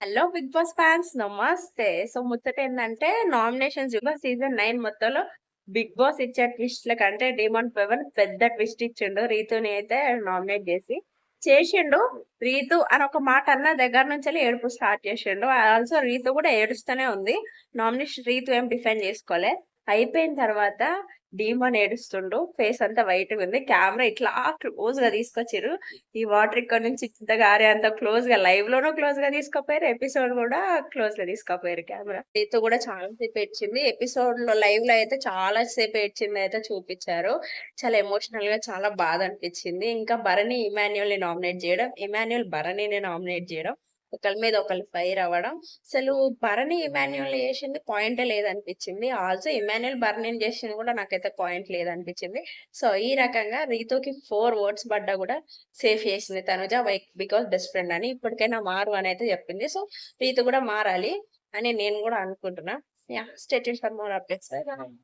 Hello big boss fans నమస్తే. So ముచ్చటేందంటే nominations season 9 మొత్తంలో big boss ఇచ్చే ట్విస్ట్‌ల కంటే డీమాన్ పవన్ పెద్ద ట్విస్ట్ ఇచ్చిండు. రీతుని అయితే నామినేట్ చేసిండు. రీతు అని ఒక మాట అన్న దగ్గర నుంచెల్లి ఏడుపు స్టార్ట్ చేసిండు. ఆల్సో రీతు కూడా ఏడుస్తూనే ఉంది. నామినేషన్ రీతు ఏం డిఫెండ్ చేసుకోలే. అయిపోయిన తర్వాత డీమాన్ ఏడుస్తుండు. ఫేస్ అంతా వైట్‌గుంది. కెమెరా ఇట్లా క్లోజ్‌గా తీసుకొచ్చిర్రు. ఈ వాటర్ ఇక్కడ నుంచి ఇంత గారేంత క్లోజ్‌గా లైవ్‌లోనూ క్లోజ్‌గా తీసుకపోయారు. ఎపిసోడ్ గూడా క్లోజ్‌గా తీసుకపోయారు కెమెరా. రీతు గూడా చాలా సేపు ఏడ్చింది. ఎపిసోడ్‌లో లైవ్‌లో అయితే చాలా సేపు ఏడ్చిందయితే చూపిచ్చారు. చాలా ఎమోషనల్‌గా చాలా బాధ అనిపిచ్చింది. ఇంకా భరణి, ఇమాన్యుయల్‌ని నామినేట్ జేయడం, ఇమాన్యుయల్ భరణిని నామినేట్ జేయడం. ఒకళ్ళ మీద ఒకళ్ళు ఫైర్ అవ్వడం. అసలు భరణి, ఇమాన్యుయల్‌ని చేసింది పాయింటే లేదనిపిచ్చింది. ఆల్సో ఇమాన్యుయల్ భరణిని చేసింది కూడా నాకైతే పాయింట్ లేదనిపిచ్చింది. సో, ఈ రకంగా రీతుకి 4 ఓట్స్ పడ్డా గూడా సేఫ్ చేసింది తనుజ బికాజ్ బెస్ట్ ఫ్రెండ్ అని. ఇప్పటికైనా మారు అనైతే చెప్పింది. సో, రీతు గూడా మారాలి అని నేను గూడా అనుకుంటున్నా. Yeah! Stay tune for more updates. By by.